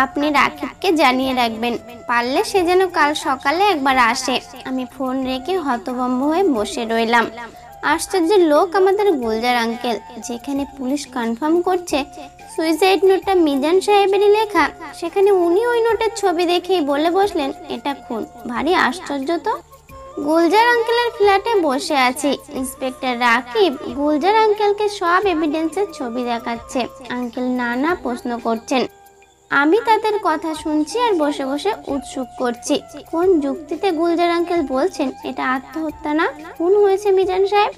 আপনি রাকিবকে জানিয়ে রাখবেন, পারলে সে যেন কাল সকালে একবার আসে। আমি ফোন রেখে হতভম্ব হয়ে বসে রইলাম। আশ্চর্য লোক আমাদের গুলজার আঙ্কেল, যেখানে পুলিশ কনফার্ম করছে সুইসাইড নোটটা মিজান সাহেবেরই লেখা, সেখানে উনি ওই নোটের ছবি দেখেই বলে বসলেন এটা খুন। ভারী আশ্চর্য তো। গুলজার আঙ্কেলের ফ্ল্যাটে বসে আছি। ইন্সপেক্টর রাকিব গুলজার আঙ্কেলকে সব এভিডেন্সের ছবি দেখাচ্ছে। আঙ্কেল নানা প্রশ্ন করছেন, আমি তাদের কথা শুনছি আর বসে বসে উৎসুক করছি কোন যুক্তিতে গুলজার আঙ্কেল বলছেন এটা আত্মহত্যা না খুন হয়েছে মিজান সাহেব,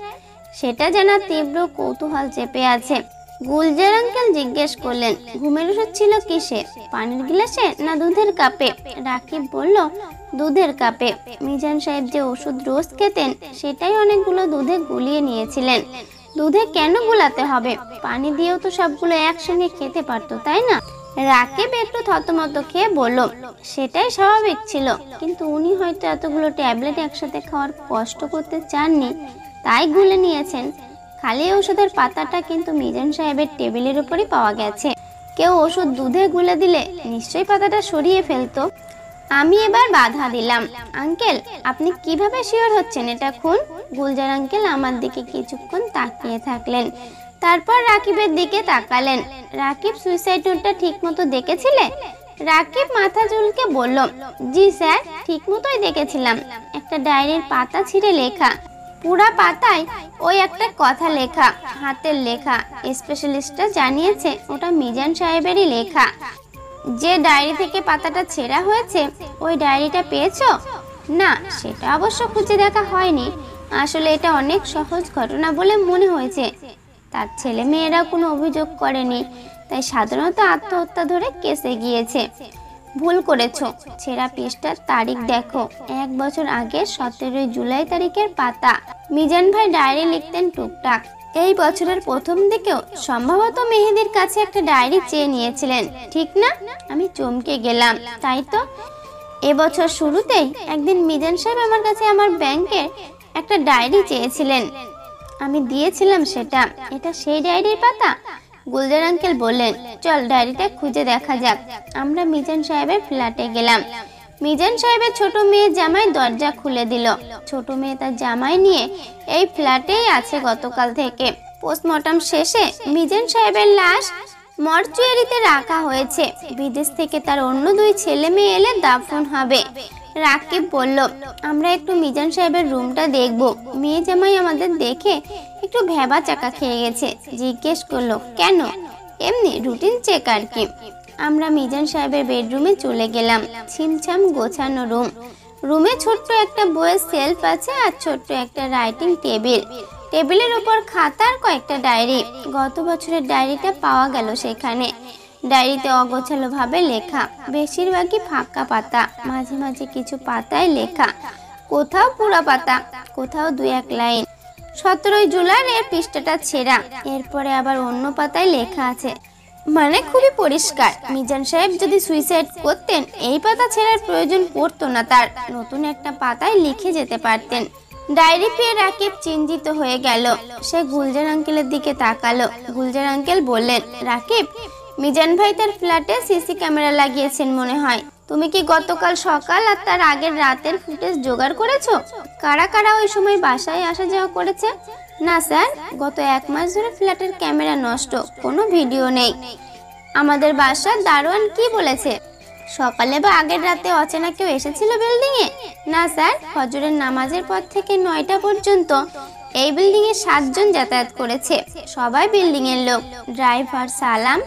সেটা জানার তীব্র কৌতূহল চেপে আছে। গুলজার আঙ্কেল জিজ্ঞেস করলেন, ঘুমের ওষুধ ছিল কিসে, পানির গ্লাসে না দুধের কাপে? রাকিব বলল, দুধের কাপে। মিজান সাহেব যে ওষুধ রোজ খেতেন সেটাই অনেকগুলো দুধে গুলিয়ে নিয়েছিলেন। দুধে কেন গুলাতে হবে? পানি দিয়েও তো সবগুলো একসঙ্গে খেতে পারতো, তাই না? রাকিব একটু থতমত খেয়ে বলল, সেটাই স্বাভাবিক ছিল, কিন্তু উনি হয়তো এতগুলো ট্যাবলেট একসাথে খাওয়ার কষ্ট করতে চাননি, তাই গুলে নিয়েছেন। খালি ওষুধের পাতাটা কিন্তু মিজান সাহেবের টেবিলের উপরই পাওয়া গেছে। কেউ ওষুধ দুধে গুলে দিলে নিশ্চয়ই পাতাটা সরিয়ে ফেলতো। আমি এবার বাধা দিলাম, আঙ্কেল আপনি কিভাবে শিওর হচ্ছেন এটা খুন? গুলজার আঙ্কেল আমার দিকে কিছুক্ষণ তাকিয়ে থাকলেন, তারপর রাকিবের দিকে তাকালেন। রাকিব সুইসাইড নোটটা ঠিক মতো দেখেছিলে? রাকিব মাথা চুলকে বলল, জি স্যার, ঠিক মতোই দেখেছিলাম। একটা ডায়েরির পাতা ছিঁড়ে লেখা, পুরা পাতায় ওই একটা কথা লেখা, হাতের লেখা। স্পেশালিস্টরা জানিয়েছে ওটা মিজান সাহেবেরই লেখা। যে ডায়েরি থেকে পাতাটা ছেঁড়া হয়েছে ওই ডায়েরিটা পেয়েছো? না, সেটা অবশ্য খুঁজে দেখা হয়নি। আসলে এটা অনেক সহজ ঘটনা বলে মনে হয়েছে। তার ছেলে মেয়েরা কোনো অভিযোগ করেনি, তাই সাধারণত আত্মহত্যা ধরে কেসে গিয়েছে। ভুল করেছো, ছেঁড়া পৃষ্ঠার তারিখ দেখো, 1 বছর আগে 17 জুলাই তারিখের পাতা। মিজান ভাই ডায়েরি লিখতেন টুকটাক। এই বছরের প্রথম দিকেও সম্ভবত মেহেদির কাছে একটা ডায়েরি চেয়ে নিয়েছিলেন, ঠিক না? আমি চমকে গেলাম, তাই তো। এবছর শুরুতেই একদিন মিজান সাহেব আমার কাছে আমার ব্যাংকের একটা ডায়েরি চেয়েছিলেন, আমি দিয়েছিলাম সেটা। এটা সেই ডায়েরির পাতা? গুলজার আঙ্কেল বললেন, চল ডায়েরিটা খুঁজে দেখা যাক। আমরা মিজান সাহেবের ফ্ল্যাটে গেলাম। মিজান সাহেবের ছোট মেয়ে জামাই দরজা খুলে দিল। ছোট মেয়ে তার জামাই নিয়ে এই ফ্ল্যাটেই আছে গতকাল থেকে। পোস্টমর্টম শেষে মিজান সাহেবের লাশ মর্চুয়ারিতে রাখা হয়েছে। বিদেশ থেকে তার অন্য 2 ছেলে মেয়ে এলে দাফন হবে। রাকিব বলল, আমরা একটু মিজান সাহেবের রুমটা দেখব। মেয়ে জামাই আমাদের দেখে একটু ভেবা চাকা খেয়ে গেছে। জিজ্ঞেস করলো, কেন? এমনি রুটিন চেক আর কি। আমরা মিজান সাহেবের বেডরুমে চলে গেলাম। ছিমছাম গোছানো রুম। রুমে ছোট্ট একটা বইয়ের সেলফ আছে আর ছোট্ট একটা রাইটিং টেবিল। টেবিলের উপর খাতা আর কয়েকটা ডায়েরি। গত বছরের ডায়েরিটা পাওয়া গেল সেখানে। ডায়েরিতে অগোছালো ভাবে লেখা, বেশিরভাগই ফাঁকা পাতা, মাঝে মাঝে কিছু পাতায় লেখা, কোথাও পুরো পাতা, কোথাও 2-1 লাইন। 17 জুলাই এর পৃষ্ঠাটা ছেঁড়া, এরপরে আবার অন্য পাতায় লেখা আছে। মানে খুবই পরিষ্কার, মিজান সাহেব যদি সুইসাইড করতেন এই পাতা ছেঁড়ার প্রয়োজন পড়তো না তার, নতুন একটা পাতায় লিখে যেতে পারতেন। ডায়েরি পেয়ে রাকিব চিন্তিত হয়ে গেল। সে গুলজার আঙ্কেলের দিকে তাকালো। গুলজার আঙ্কেল বললেন, রাকিব, মিজান ভাই তার ফ্ল্যাটে সিসি ক্যামেরা লাগিয়েছেন মনে হয়। তুমি কি গতকাল সকাল আর তার আগের রাতের ফুটেজ জোগাড় করেছো? কারা কারা ওই সময় বাসায় আসা যাওয়া করেছে? না স্যার, গত 1 মাস ধরে ফ্ল্যাটের ক্যামেরা নষ্ট, কোনো ভিডিও নেই। আমাদের বাসার দারোয়ান কি বলেছে? সকালে বা আগের রাতে অচেনা কেউ এসেছিল বিল্ডিং এ? না স্যার, ফজরের নামাজের পর থেকে 9টা পর্যন্ত এই বিল্ডিং এ 7 জন যাতায়াত করেছে, সবাই বিল্ডিং এর লোক। ড্রাইভার সালাম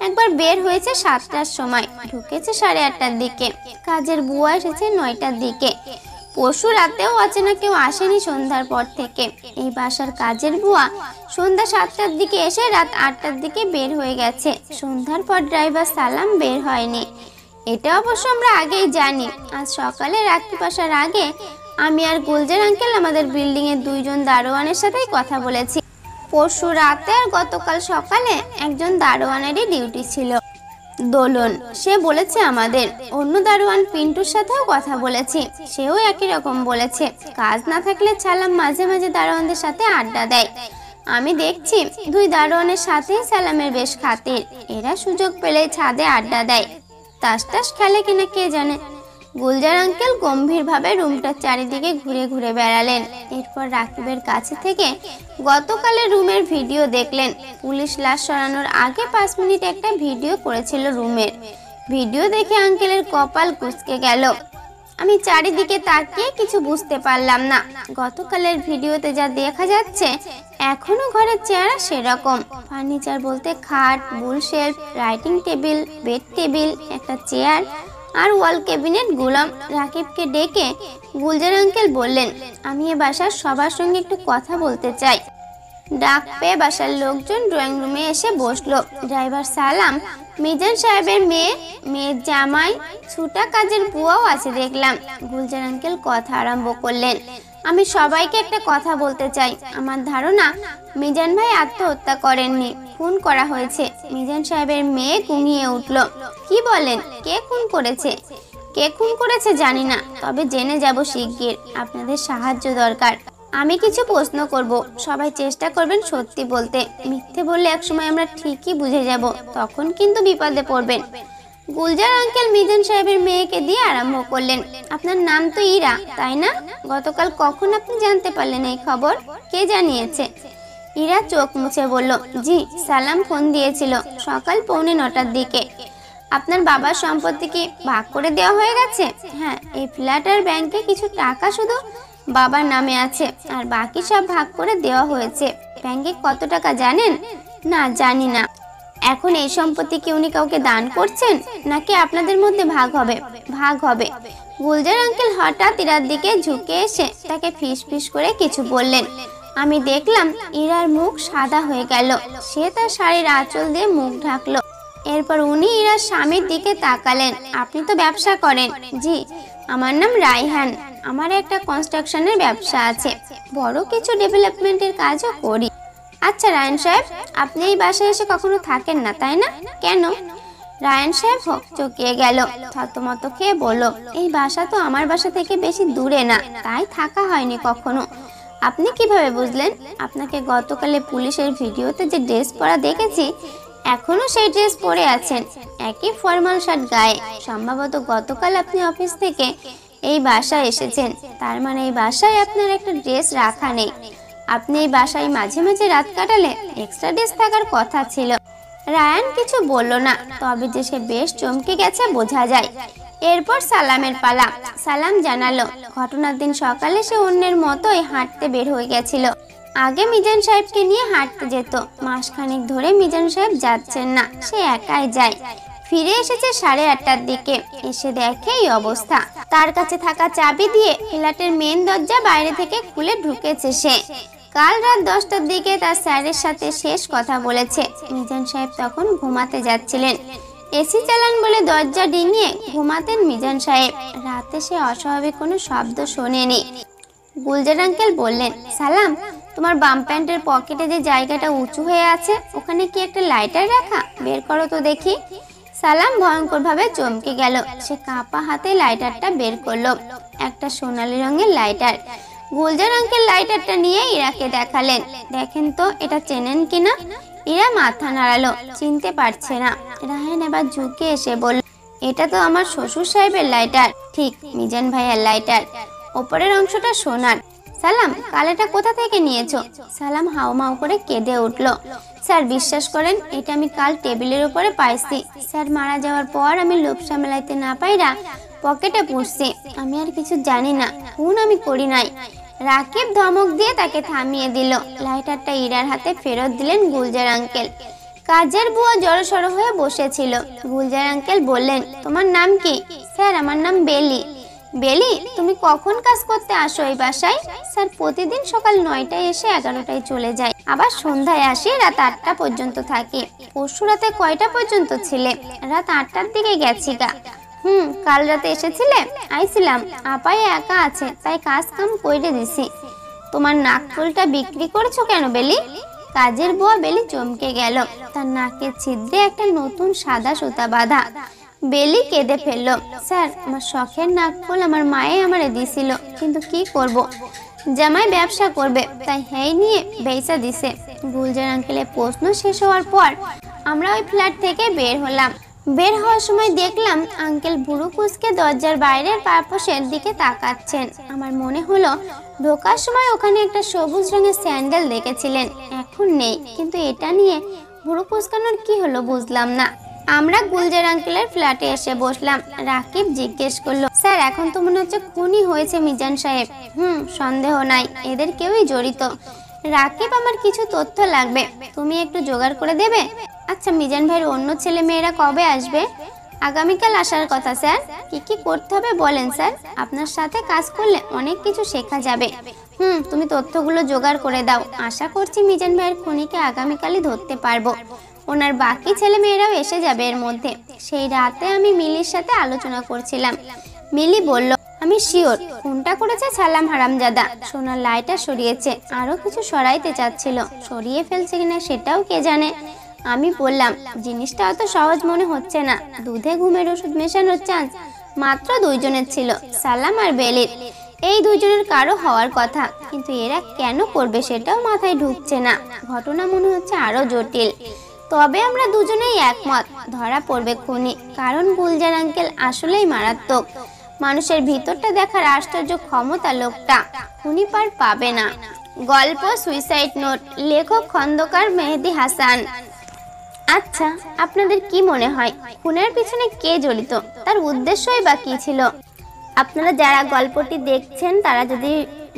একবার বের হয়েছে 7টার সময়, ঢুকেছে 8:30টার দিকে। কাজের বুয়া এসেছে 9টার দিকে। পরশু রাতেও অচেনা কেউ আসেনি সন্ধ্যার পর থেকে। এই বাসার কাজের বুয়া সন্ধ্যা 7টার দিকে এসে রাত 8টার দিকে বের হয়ে গেছে। সন্ধ্যার পর ড্রাইভার সালাম বের হয়নি। এটা অবশ্য আমরা আগেই জানি। আজ সকালে রাকিব আসার আগে আমি আর গুলজার আঙ্কেল আমাদের বিল্ডিং এর 2 জন দারোয়ানের সাথেই কথা বলেছি। পরশু রাতে আর গতকাল সকালে একজন দারোয়ানেরই ডিউটি ছিল, দোলন। সে বলেছে আমাদের। অন্য দারোয়ান পিন্টুর সাথেও কথা বলেছি, সেও একই রকম বলেছে। কাজ না থাকলে সালাম মাঝে মাঝে দারোয়ানদের সাথে আড্ডা দেয়। আমি দেখছি 2 দারোয়ানের সাথেই সালামের বেশ খাতির। এরা সুযোগ পেলে ছাদে আড্ডা দেয়। তাস টাস খেলে কিনা কে জানে। গুলজার আঙ্কেল গম্ভীরভাবে রুমটার চারিদিকে ঘুরে ঘুরে বেড়ালেন। এরপর রাকিবের কাছে থেকে গতকালের রুমের ভিডিও দেখলেন। পুলিশ লাশ সরানোর আগে 5 মিনিট একটা ভিডিও করেছিল রুমের। ভিডিও দেখে আঙ্কেলের কপাল কুঁচকে গেল। আমি চারিদিকে তাকিয়ে কিছু বুঝতে পারলাম না। গতকালের ভিডিওতে যা দেখা যাচ্ছে এখনো ঘরের চেহারা সেরকম। ফার্নিচার বলতে খাট, bookshelf, writing table, bed table, একটা চেয়ার আর ওয়াল ক্যাবিনেট। গোলাম রাকিবকে ডেকে গুলজার আঙ্কেল বললেন, আমি এ বাসার সবার সঙ্গে একটু কথা বলতে চাই। ডাক পেয়ে বাসার লোকজন ড্রয়িং রুমে এসে বসলো। ড্রাইভার সালাম, মিজান সাহেবের মেয়ের জামাই, ছুটা কাজের বুয়াও আছে দেখলাম। গুলজার আঙ্কেল কথা আরম্ভ করলেন, আমি সবাইকে একটা কথা বলতে চাই। আমার ধারণা মিজান ভাই আত্মহত্যা করেননি, খুন করা হয়েছে। মিজান সাহেবের মেয়ে ঘুমিয়ে উঠল। কি বলেন? কে খুন করেছে? কে খুন করেছে জানি না, তবে জেনে যাব শিগগির। আপনাদের সাহায্য দরকার। আমি কিছু প্রশ্ন করব, সবাই চেষ্টা করবেন সত্যি বলতে। মিথ্যে বললে একসময় আমরা ঠিকই বুঝে যাব, তখন কিন্তু বিপদে পড়বেন। গুলজার আঙ্কেল মিজান সাহেবের মেয়েকে দিয়ে আরম্ভ করলেন, আপনার নাম তো ইরা, তাই না? গতকাল কখন আপনি জানতে পারলেন এই খবর? কে জানিয়েছে? ইরা চোখ মুছে বলল, জি, সালাম ফোন দিয়েছিল সকাল 8:45টার দিকে। আপনার বাবার সম্পত্তি কি ভাগ করে দেওয়া হয়ে গেছে? হ্যাঁ, এই ফ্ল্যাট আর ব্যাংকে কিছু টাকা শুধু বাবার নামে আছে, আর বাকি সব ভাগ করে দেওয়া হয়েছে। ব্যাংকে কত টাকা জানেন? না, জানি না। এখন এই সম্পত্তি কি উনি কাউকে দান করছেন, নাকি আপনাদের মধ্যে ভাগ হবে? ভাগ হবে। গুলজার আঙ্কেল হঠাৎ ইরার দিকে ঝুঁকে এসে তাকে ফিস ফিস করে কিছু বললেন। আমি দেখলাম ইরার মুখ সাদা হয়ে গেল। সে তার শাড়ির আঁচল দিয়ে মুখ ঢাকলো। এরপর উনি ইরার স্বামীর দিকে তাকালেন। আপনি তো ব্যবসা করেন? জি, আমার নাম রায়হান। আমার একটা কনস্ট্রাকশনের ব্যবসা আছে, বড় কিছু ডেভেলপমেন্টের কাজও করি। আচ্ছা রায়হান সাহেব, আপনি এই বাসায় এসে কখনো থাকেন না, তাই না? কেন? রায়হান সাহেব হকচকিয়ে গেল। থতমত খেয়ে বলল, এই বাসা তো আমার বাসা থেকে বেশি দূরে না, তাই থাকা হয়নি কখনো। আপনি কিভাবে বুঝলেন? আপনাকে গতকালে পুলিশের ভিডিওতে যে ড্রেস পরা দেখেছি, এখনো সেই ড্রেস পরে আছেন, একই ফর্মাল শার্ট গায়ে। সম্ভবত গতকাল আপনি অফিস থেকে এই বাসায় এসেছেন, তার মানে এই বাসায় আপনার একটা ড্রেস রাখা নেই। আপনি এই বাসায় মাঝে মাঝে রাত কাটালে এক্সট্রা ড্রেস থাকার কথা ছিল। রায়ান কিছু বলল না, তবে যে সে বেশ চমকে গেছে বোঝা যায়। এরপর সালামের পালা। সালাম জানালো, ঘটনার দিন সকালে সে অন্যের মতোই হাঁটতে বের হয়ে গেছিল। আগে মিজান সাহেবকে নিয়ে হাঁটতে যেত, মাসখানেক ধরে মিজান সাহেব যাচ্ছেন না, সে একাই যায়। ফিরে এসেছে 8:30টার দিকে। এসে দেখে এই অবস্থা। তার কাছে থাকা চাবি দিয়ে ফ্ল্যাটের মেন দরজা বাইরে থেকে খুলে ঢুকেছে সে। কাল রাত 10টার দিকে তার স্যারের সাথে শেষ কথা বলেছে। মিজান সাহেব তখন ঘুমাতে যাচ্ছিলেন। এসি চালান বলে দরজা ডিঙিয়ে ঘুমাতেন মিজান সাহেব। রাতে সে অস্বাভাবিক কোনো শব্দ শোনেনি। গুলজার আঙ্কেল বললেন, সালাম, তোমার বাম প্যান্টের পকেটে যে জায়গাটা উঁচু হয়ে আছে, ওখানে কি একটা লাইটার রাখা? বের করো তো দেখি। সালাম ভয়ঙ্করভাবে চমকে গেল। সে কাঁপা হাতে লাইটারটা বের করলো। একটা সোনালী রঙের লাইটার। গুলজার আঙ্কেল লাইটারটা নিয়ে ইরাকে দেখালেন। দেখেন তো এটা চেনেন কিনা? ইরা মাথা নাড়ালো, চিনতে পারছে না। রায়হান এবার ঝুঁকে এসে বলল, এটা তো আমার শ্বশুর সাহেবের লাইটার। ঠিক, মিজান ভাইয়ের লাইটার। ওপরের অংশটা সোনার। সালাম, কাল এটা কোথা থেকে নিয়েছো? সালাম হাউমাউ করে কেঁদে উঠল। স্যার বিশ্বাস করেন, এটা আমি কাল টেবিলের উপরে পাইছি। স্যার মারা যাওয়ার পর আমি লোভ সামলাইতে না পাইরা পকেটে পুষছি। আমি আর কিছু জানি না, খুন আমি করি নাই। রাকিব ধমক দিয়ে তাকে থামিয়ে দিল। লাইটারটা ইরার হাতে ফেরত দিলেন গুলজার আঙ্কেল। কাজের বুয়া জড়সড় হয়ে বসেছিল। গুলজার আঙ্কেল বললেন, তোমার নাম কি? স্যার আমার নাম বেলি। বেলি, তুমি কখন কাজ করতে আসো এই বাসায়? স্যার প্রতিদিন সকাল 9টায় এসে 11টায় চলে যায়, আবার সন্ধ্যায় আসি, রাত 8টা পর্যন্ত থাকি। পরশু রাতে কয়টা পর্যন্ত ছিলে? রাত 8টার দিকে গেছি গা। কাল রাতে এসেছিলে? আইছিলাম, আপাই একা আছে তাই কাজ কাম কইরে দিছি। তোমার নাকফুলটা বিক্রি করছো কেন বেলি? কাজের বুয়া বেলি চমকে গেল। তার নাকের ছিদ্রে একটা নতুন সাদা সুতা বাঁধা। বেলি কেঁদে ফেললো। স্যার, আমার শখের নাকফুল আমার মায়ে আমারে দিছিল, কিন্তু কি করব, জামাই ব্যবসা করবে তাই হেই নিয়ে বেচা দিছে। গুলজার আঙ্কেলের প্রশ্ন শেষ হওয়ার পর আমরা ওই ফ্ল্যাট থেকে বের হলাম। বের হওয়ার সময় দেখলাম আঙ্কেল বুড়ো কুচকে দরজার বাইরের পাপোশের দিকে তাকাচ্ছেন। আমার মনে হলো ঢোকার সময় ওখানে একটা সবুজ রঙের স্যান্ডেল দেখেছিলেন, এখন নেই, কিন্তু এটা নিয়ে বুড়ো কুচকানোর কি হলো বুঝলাম না। আমরা গুলজার আঙ্কেলের ফ্ল্যাটে এসে বসলাম। রাকিব জিজ্ঞেস করলো, স্যার এখন তো মনে হচ্ছে খুনই হয়েছে মিজান সাহেব। সন্দেহ নাই, এদের কেউই জড়িত। রাকিব, আমার কিছু তথ্য লাগবে, তুমি একটু জোগাড় করে দেবে? আচ্ছা, মিজান ভাইয়ের অন্য ছেলে মেয়েরা কবে আসবে? আগামীকাল আসার কথা স্যার। কি কি করতে হবে বলেন স্যার, আপনার সাথে কাজ করলে অনেক কিছু শেখা যাবে। তুমি তথ্যগুলো জোগাড় করে দাও। আশা করছি মিজান ভাইয়ের খুনিকে আগামীকালই ধরতে পারবো। ওনার বাকি ছেলে মেয়েরাও এসে যাবে এর মধ্যে। সেই রাতে আমি মিলির সাথে আলোচনা করছিলাম। মিলি বলল, আমি শিওর কোনটা করেছে সালাম হারামজাদা। সোনার লাইটার সরিয়েছে, আরো কিছু সরাইতে চাচ্ছিল, সরিয়ে ফেলছে কিনা সেটাও কে জানে। আমি বললাম, জিনিসটা অত সহজ মনে হচ্ছে না। দুধে ঘুমের ওষুধ মেশানোর চান্স মাত্র দুইজনের ছিল, সালাম আর বেলির। এই দুইজনের কারো হওয়ার কথা, কিন্তু এরা কেন করবে সেটাও মাথায় ঢুকছে না। ঘটনা মনে হচ্ছে আরো জটিল। তবে আমরা দুজনেই একমত, ধরা পড়বে খুনি, কারণ গুলজার আঙ্কেল আসলেই মারাত্মক। মানুষের ভিতরটা দেখার আশ্চর্য ক্ষমতা লোকটা, খুনি পার পাবে না। গল্প সুইসাইড নোট, লেখক খন্দকার মেহেদি হাসান। আচ্ছা, আপনাদের কি মনে হয় খুনের পিছনে কে জড়িত? তার উদ্দেশ্যই বা কি ছিল? আপনারা যারা গল্পটি দেখছেন তারা যদি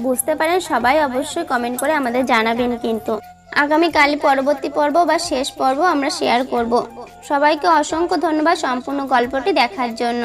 বুঝতে পারেন সবাই অবশ্যই কমেন্ট করে আমাদের জানাবেন। কিন্তু আগামীকাল পরবর্তী পর্ব বা শেষ পর্ব আমরা শেয়ার করব। সবাইকে অসংখ্য ধন্যবাদ সম্পূর্ণ গল্পটি দেখার জন্য।